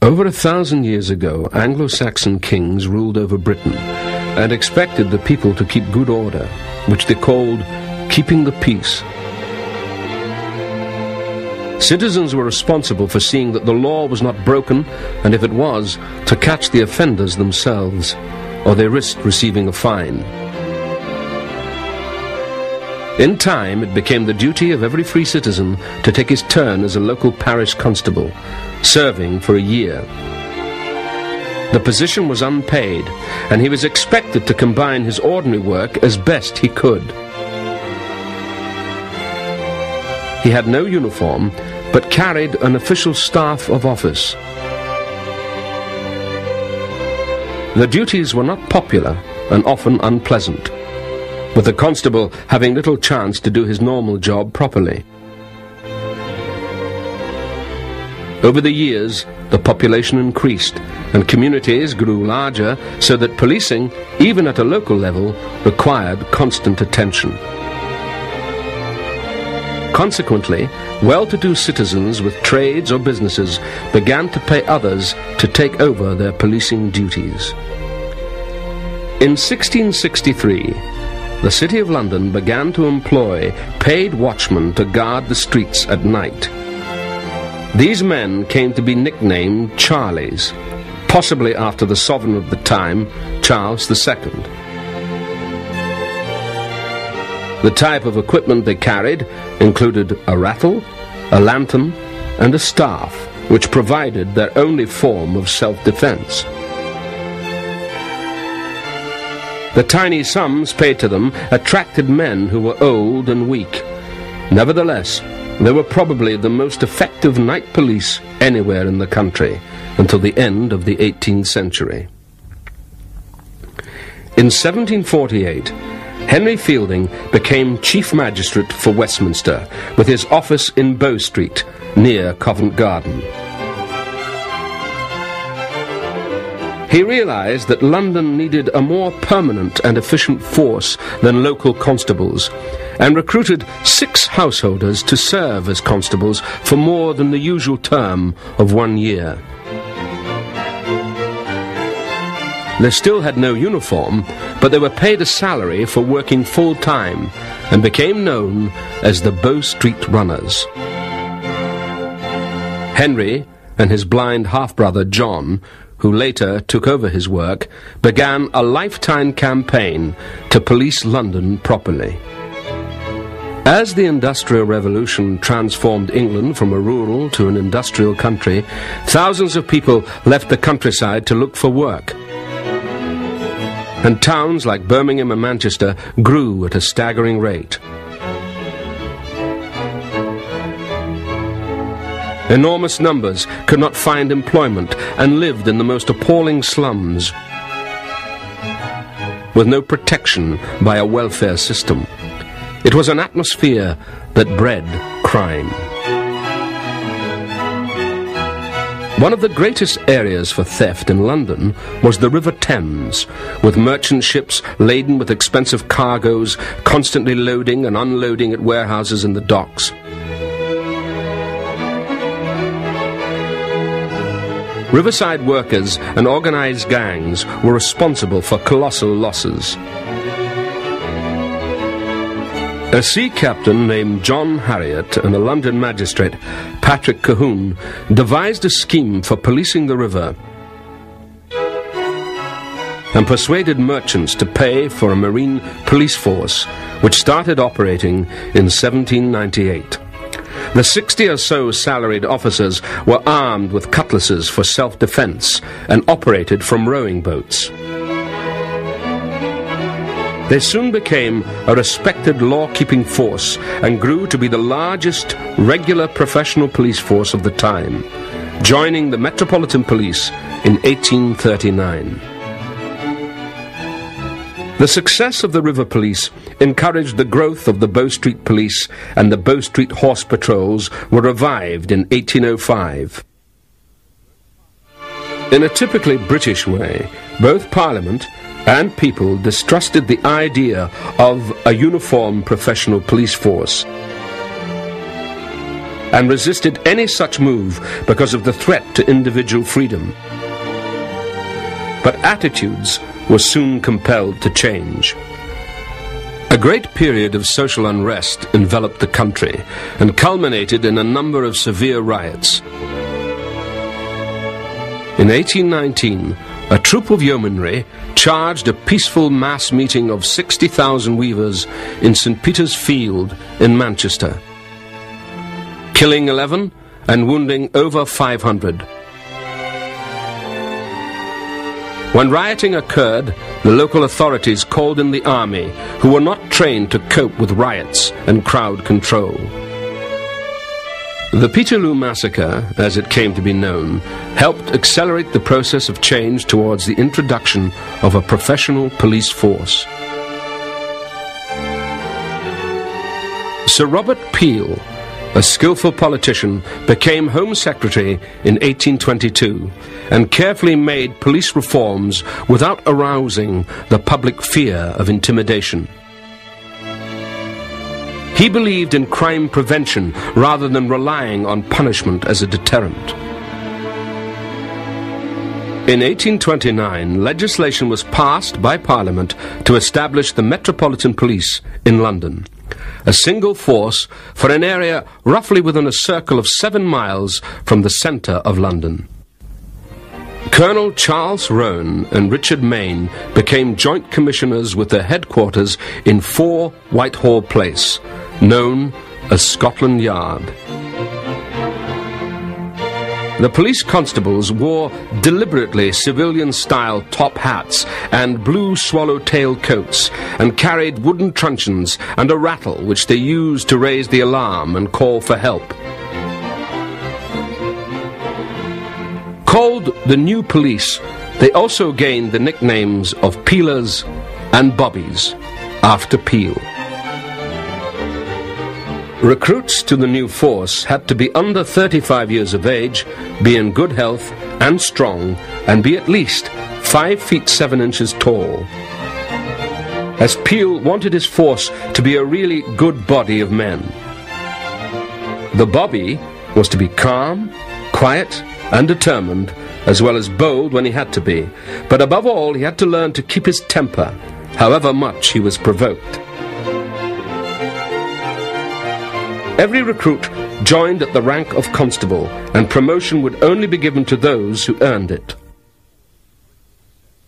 Over 1,000 years ago, Anglo-Saxon kings ruled over Britain and expected the people to keep good order, which they called keeping the peace. Citizens were responsible for seeing that the law was not broken, and if it was, to catch the offenders themselves, or they risked receiving a fine. In time, it became the duty of every free citizen to take his turn as a local parish constable, serving for a year. The position was unpaid, and he was expected to combine his ordinary work as best he could. He had no uniform, but carried an official staff of office. The duties were not popular and often unpleasant, with the constable having little chance to do his normal job properly. Over the years, the population increased, and communities grew larger, so that policing, even at a local level, required constant attention. Consequently, well-to-do citizens with trades or businesses began to pay others to take over their policing duties. In 1663, the City of London began to employ paid watchmen to guard the streets at night. These men came to be nicknamed Charlies, possibly after the sovereign of the time, Charles II. The type of equipment they carried included a rattle, a lantern, and a staff, which provided their only form of self-defense. The tiny sums paid to them attracted men who were old and weak. Nevertheless, they were probably the most effective night police anywhere in the country until the end of the 18th century. In 1748, Henry Fielding became Chief Magistrate for Westminster, with his office in Bow Street, near Covent Garden. He realized that London needed a more permanent and efficient force than local constables, and recruited 6 householders to serve as constables for more than the usual term of 1 year. They still had no uniform, but they were paid a salary for working full-time, and became known as the Bow Street Runners. Henry and his blind half-brother John, who later took over his work, began a lifetime campaign to police London properly. As the Industrial Revolution transformed England from a rural to an industrial country, thousands of people left the countryside to look for work. And towns like Birmingham and Manchester grew at a staggering rate. Enormous numbers could not find employment and lived in the most appalling slums, with no protection by a welfare system. It was an atmosphere that bred crime. One of the greatest areas for theft in London was the River Thames, with merchant ships laden with expensive cargoes constantly loading and unloading at warehouses in the docks. Riverside workers and organized gangs were responsible for colossal losses. A sea captain named John Harriot and a London magistrate, Patrick Colquhoun, devised a scheme for policing the river and persuaded merchants to pay for a marine police force, which started operating in 1798. The 60 or so salaried officers were armed with cutlasses for self-defense and operated from rowing boats. They soon became a respected law-keeping force and grew to be the largest regular professional police force of the time, joining the Metropolitan Police in 1839. The success of the River Police encouraged the growth of the Bow Street Police, and the Bow Street Horse Patrols were revived in 1805. In a typically British way, both Parliament and people distrusted the idea of a uniformed professional police force. and resisted any such move because of the threat to individual freedom. But attitudes were soon compelled to change. A great period of social unrest enveloped the country and culminated in a number of severe riots. In 1819, a troop of yeomanry charged a peaceful mass meeting of 60,000 weavers in St. Peter's Field in Manchester, killing 11 and wounding over 500. When rioting occurred, the local authorities called in the army, who were not trained to cope with riots and crowd control. The Peterloo Massacre, as it came to be known, helped accelerate the process of change towards the introduction of a professional police force. Sir Robert Peel, a skillful politician, became Home Secretary in 1822 and carefully made police reforms without arousing the public fear of intimidation. He believed in crime prevention rather than relying on punishment as a deterrent. In 1829, legislation was passed by Parliament to establish the Metropolitan Police in London, a single force for an area roughly within a circle of 7 miles from the centre of London. Colonel Charles Roane and Richard Mayne became Joint Commissioners with their headquarters in 4 Whitehall Place, known as Scotland Yard. The police constables wore deliberately civilian-style top hats and blue swallow-tail coats and carried wooden truncheons and a rattle which they used to raise the alarm and call for help. Called the New Police, they also gained the nicknames of Peelers and Bobbies, after Peel. Recruits to the new force had to be under 35 years of age, be in good health and strong, and be at least 5 feet 7 inches tall. As Peel wanted his force to be a really good body of men. The Bobby was to be calm, quiet, and determined, as well as bold when he had to be, but above all he had to learn to keep his temper, however much he was provoked. Every recruit joined at the rank of constable, and promotion would only be given to those who earned it.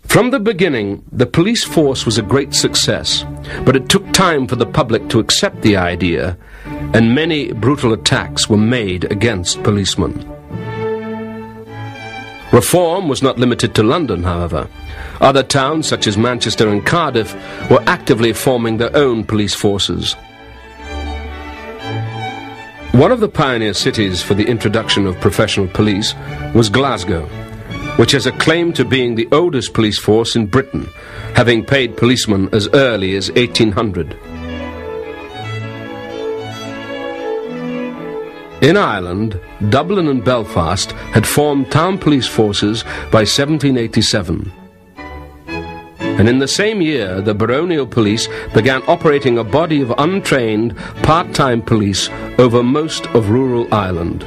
From the beginning, the police force was a great success, but it took time for the public to accept the idea, and many brutal attacks were made against policemen. Reform was not limited to London, however. Other towns, such as Manchester and Cardiff, were actively forming their own police forces. One of the pioneer cities for the introduction of professional police was Glasgow, which has a claim to being the oldest police force in Britain, having paid policemen as early as 1800. In Ireland, Dublin and Belfast had formed town police forces by 1787. And in the same year, the baronial police began operating a body of untrained, part-time police over most of rural Ireland.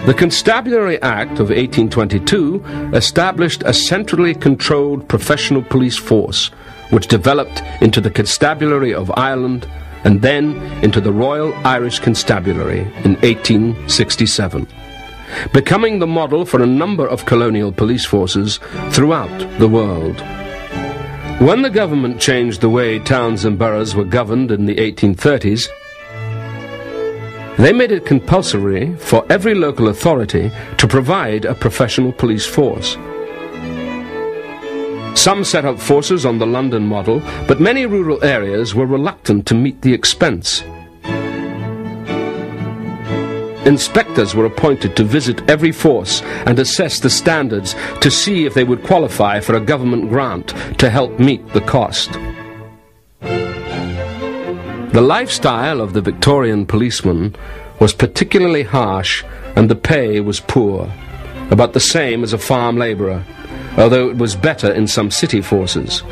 The Constabulary Act of 1822 established a centrally controlled professional police force, which developed into the Constabulary of Ireland and then into the Royal Irish Constabulary in 1867. Becoming the model for a number of colonial police forces throughout the world. When the government changed the way towns and boroughs were governed in the 1830s, they made it compulsory for every local authority to provide a professional police force. Some set up forces on the London model, but many rural areas were reluctant to meet the expense. Inspectors were appointed to visit every force and assess the standards to see if they would qualify for a government grant to help meet the cost. The lifestyle of the Victorian policeman was particularly harsh, and the pay was poor, about the same as a farm labourer, although it was better in some city forces.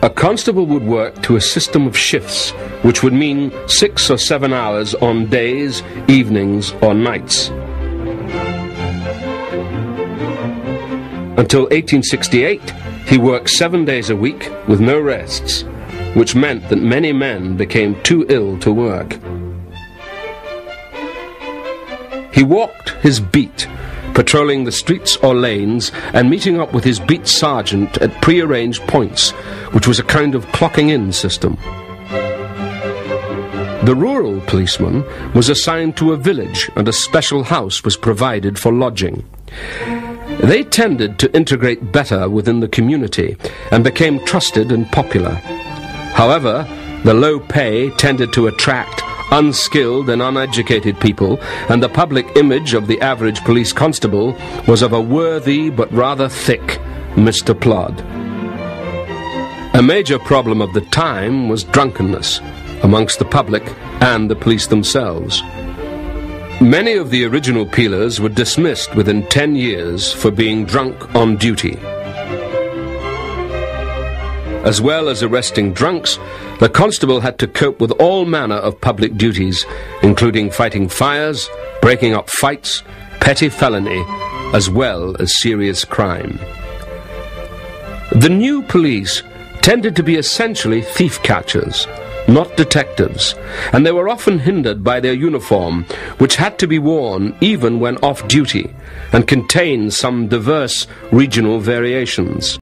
A constable would work to a system of shifts, which would mean 6 or 7 hours on days, evenings, or nights. Until 1868, he worked 7 days a week with no rests, which meant that many men became too ill to work. He walked his beat, patrolling the streets or lanes and meeting up with his beat sergeant at pre-arranged points, which was a kind of clocking-in system. The rural policeman was assigned to a village and a special house was provided for lodging. They tended to integrate better within the community and became trusted and popular. However, the low pay tended to attract unskilled and uneducated people, and the public image of the average police constable was of a worthy but rather thick Mr. Plod. A major problem of the time was drunkenness amongst the public and the police themselves. Many of the original peelers were dismissed within 10 years for being drunk on duty. As well as arresting drunks, the constable had to cope with all manner of public duties, including fighting fires, breaking up fights, petty felony, as well as serious crime. The new police tended to be essentially thief catchers, not detectives, and they were often hindered by their uniform, which had to be worn even when off duty, and contained some diverse regional variations.